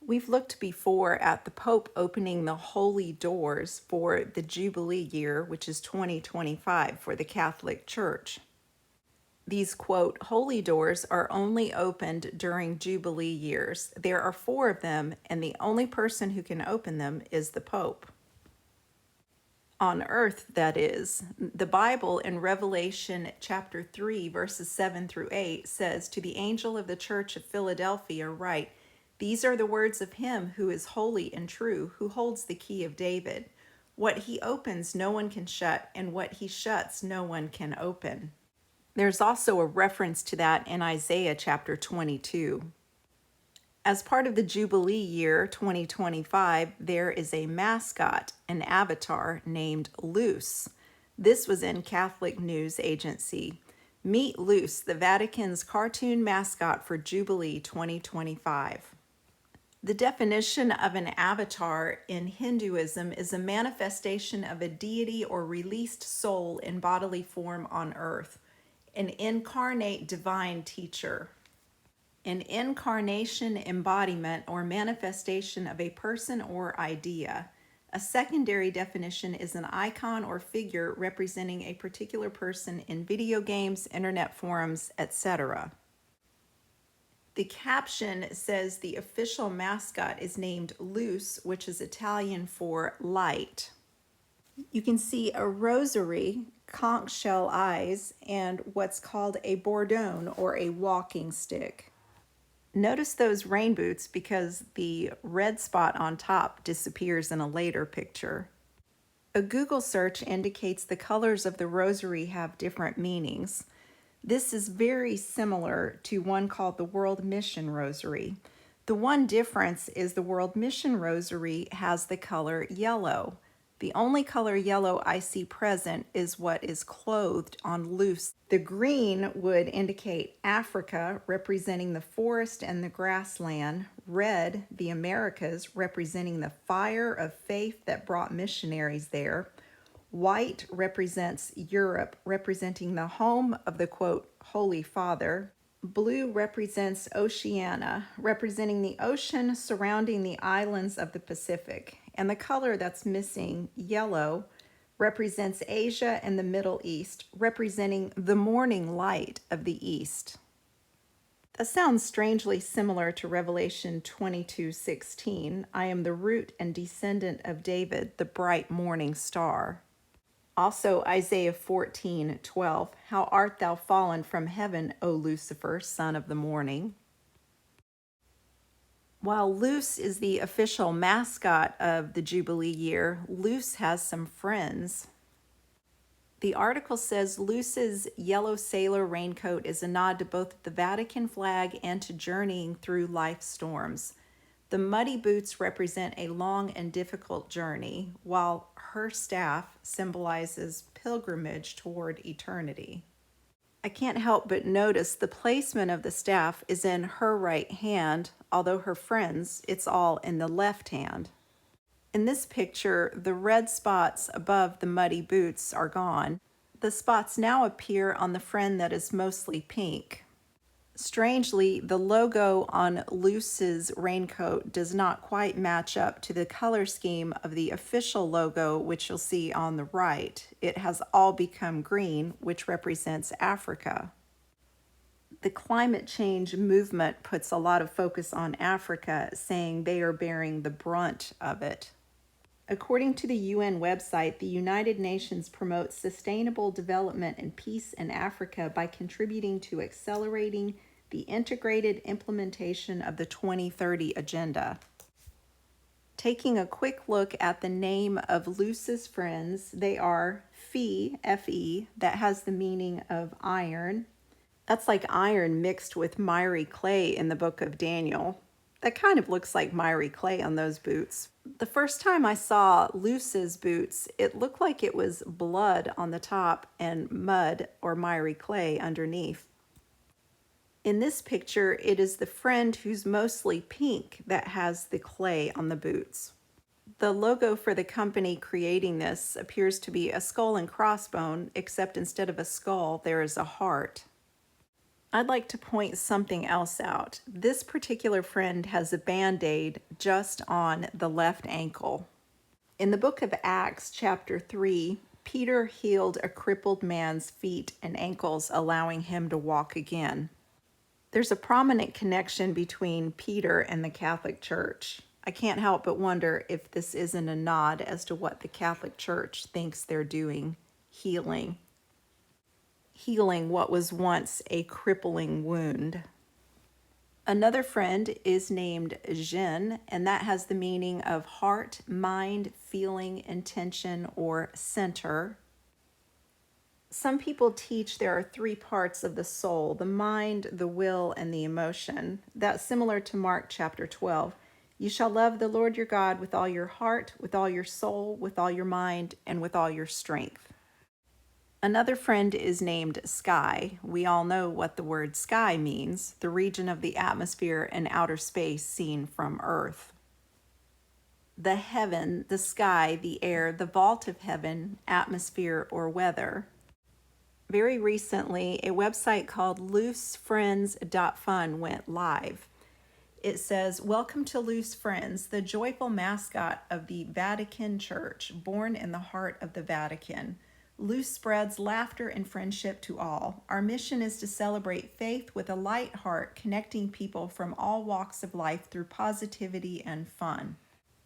We've looked before at the Pope opening the holy doors for the Jubilee year, which is 2025 for the Catholic Church. These, quote, holy doors are only opened during Jubilee years. There are 4 of them, and the only person who can open them is the Pope. On earth, that is. The Bible in Revelation chapter 3, verses 7 through 8 says, "To the angel of the church of Philadelphia write, these are the words of him who is holy and true, who holds the key of David. What he opens, no one can shut, and what he shuts, no one can open." There's also a reference to that in Isaiah chapter 22. As part of the Jubilee year 2025, there is a mascot, an avatar named Luce. This was in Catholic News Agency. Meet Luce, the Vatican's cartoon mascot for Jubilee 2025. The definition of an avatar in Hinduism is a manifestation of a deity or released soul in bodily form on earth, an incarnate divine teacher. An incarnation, embodiment, or manifestation of a person or idea. A secondary definition is an icon or figure representing a particular person in video games, internet forums, etc. The caption says the official mascot is named Luce, which is Italian for light. You can see a rosary, conch shell eyes, and what's called a bourdon or a walking stick. Notice those rain boots because the red spot on top disappears in a later picture. A Google search indicates the colors of the rosary have different meanings. This is very similar to one called the World Mission Rosary. The one difference is the World Mission Rosary has the color yellow. The only color yellow I see present is what is clothed on Luce. The green would indicate Africa, representing the forest and the grassland. Red, the Americas, representing the fire of faith that brought missionaries there. White represents Europe, representing the home of the, quote, Holy Father. Blue represents Oceania, representing the ocean surrounding the islands of the Pacific. And the color that's missing, yellow, represents Asia and the Middle East, representing the morning light of the East. That sounds strangely similar to Revelation 22:16. I am the root and descendant of David, the bright morning star. Also Isaiah 14:12. How art thou fallen from heaven, O Lucifer, son of the morning. While Luce is the official mascot of the Jubilee year, Luce has some friends. The article says Luce's yellow sailor raincoat is a nod to both the Vatican flag and to journeying through life's storms. The muddy boots represent a long and difficult journey, while her staff symbolizes pilgrimage toward eternity. I can't help but notice the placement of the staff is in her right hand, although her friends, it's all in the left hand. In this picture, the red spots above the muddy boots are gone. The spots now appear on the friend that is mostly pink. Strangely, the logo on Luce's raincoat does not quite match up to the color scheme of the official logo, which you'll see on the right. It has all become green, which represents Africa. The climate change movement puts a lot of focus on Africa, saying they are bearing the brunt of it. According to the UN website, the United Nations promotes sustainable development and peace in Africa by contributing to accelerating the integrated implementation of the 2030 Agenda. Taking a quick look at the name of Luce's friends, they are Fe, F-E, that has the meaning of iron. That's like iron mixed with miry clay in the book of Daniel. That kind of looks like miry clay on those boots. The first time I saw Luce's boots, it looked like it was blood on the top and mud or miry clay underneath. In this picture, it is the friend who's mostly pink that has the clay on the boots. The logo for the company creating this appears to be a skull and crossbone, except instead of a skull, there is a heart. I'd like to point something else out. This particular friend has a band-aid just on the left ankle. In the book of Acts, chapter 3, Peter healed a crippled man's feet and ankles, allowing him to walk again. There's a prominent connection between Peter and the Catholic Church. I can't help but wonder if this isn't a nod as to what the Catholic Church thinks they're doing, healing what was once a crippling wound. Another friend is named Jin, and that has the meaning of heart, mind, feeling, intention, or center. Some people teach there are three parts of the soul: the mind, the will, and the emotion. That's similar to Mark chapter 12. You shall love the Lord your God with all your heart, with all your soul, with all your mind, and with all your strength. Another friend is named Sky. We all know what the word sky means, the region of the atmosphere and outer space seen from Earth. The heaven, the sky, the air, the vault of heaven, atmosphere, or weather. Very recently, a website called lucefriends.fun went live. It says, "Welcome to Luce Friends, the joyful mascot of the Vatican Church, born in the heart of the Vatican. Luce spreads laughter and friendship to all. Our mission is to celebrate faith with a light heart, connecting people from all walks of life through positivity and fun.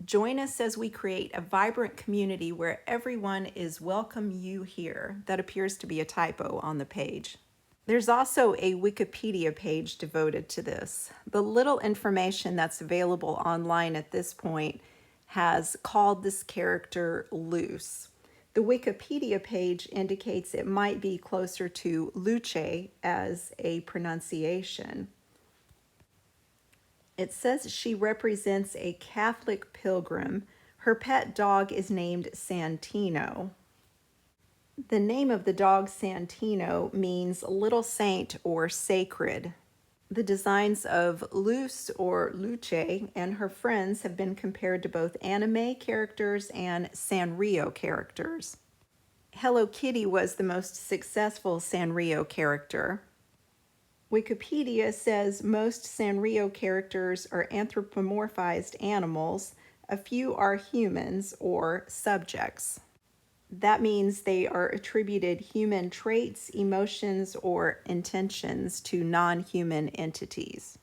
Join us as we create a vibrant community where everyone is welcome you here." That appears to be a typo on the page. There's also a Wikipedia page devoted to this. The little information that's available online at this point has called this character Luce. The Wikipedia page indicates it might be closer to Luce as a pronunciation. It says she represents a Catholic pilgrim. Her pet dog is named Santino. The name of the dog, Santino, means little saint or sacred. The designs of Luce or Luce and her friends have been compared to both anime characters and Sanrio characters. Hello Kitty was the most successful Sanrio character. Wikipedia says most Sanrio characters are anthropomorphized animals. A few are humans or subjects. That means they are attributed human traits, emotions, or intentions to non-human entities.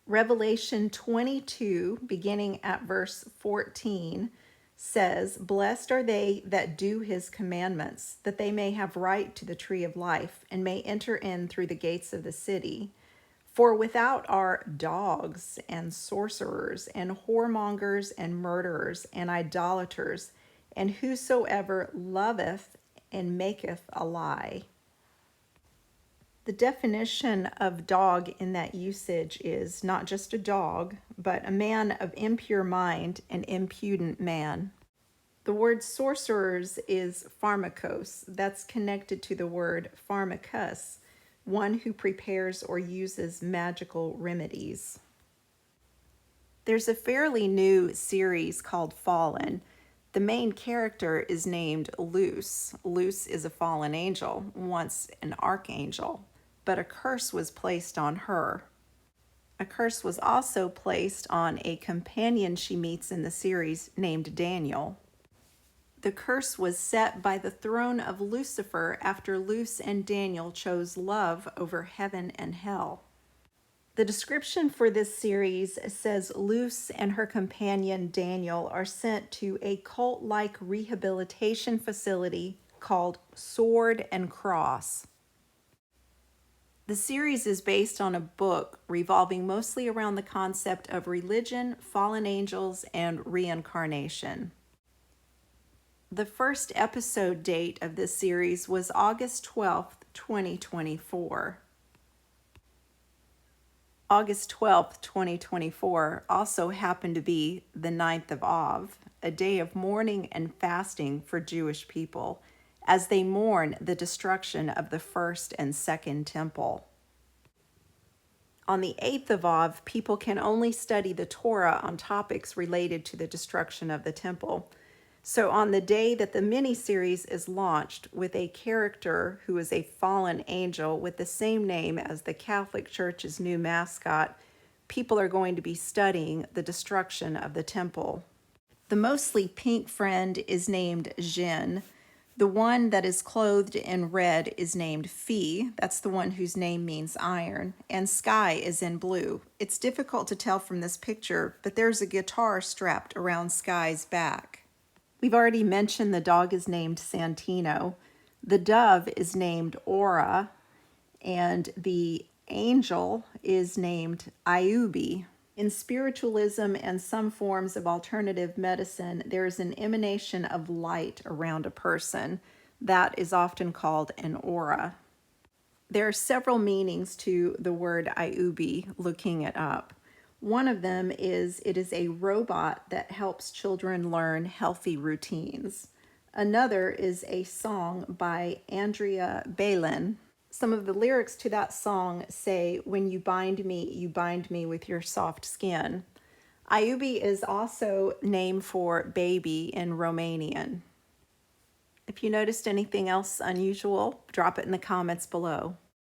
Revelation 22, beginning at verse 14, says, "Blessed are they that do his commandments, that they may have right to the tree of life, and may enter in through the gates of the city. For without are dogs, and sorcerers, and whoremongers, and murderers, and idolaters, and whosoever loveth and maketh a lie." The definition of dog in that usage is not just a dog, but a man of impure mind, an impudent man. The word sorcerers is pharmakos. That's connected to the word pharmakus, one who prepares or uses magical remedies. There's a fairly new series called Fallen. The main character is named Luce. Luce is a fallen angel, once an archangel, but a curse was placed on her. A curse was also placed on a companion she meets in the series named Daniel. The curse was set by the throne of Lucifer after Luce and Daniel chose love over heaven and hell. The description for this series says Luce and her companion Daniel are sent to a cult-like rehabilitation facility called Sword and Cross. The series is based on a book revolving mostly around the concept of religion, fallen angels, and reincarnation. The first episode date of this series was August 12th, 2024. August 12th, 2024 also happened to be the 9th of Av, a day of mourning and fasting for Jewish people, as they mourn the destruction of the first and second temple. On the 8th of Av, people can only study the Torah on topics related to the destruction of the temple. So on the day that the miniseries is launched with a character who is a fallen angel with the same name as the Catholic Church's new mascot, people are going to be studying the destruction of the temple. The mostly pink friend is named Jin. The one that is clothed in red is named Fi. That's the one whose name means iron. And Sky is in blue. It's difficult to tell from this picture, but there's a guitar strapped around Sky's back. We've already mentioned the dog is named Santino. The dove is named Aura, and the angel is named Ayubi. In spiritualism and some forms of alternative medicine, there is an emanation of light around a person. That is often called an aura. There are several meanings to the word Ayubi, looking it up. One of them is it is a robot that helps children learn healthy routines. Another is a song by Andrea Balin. Some of the lyrics to that song say, "When you bind me with your soft skin." Ayubi is also named for baby in Romanian. If you noticed anything else unusual, drop it in the comments below.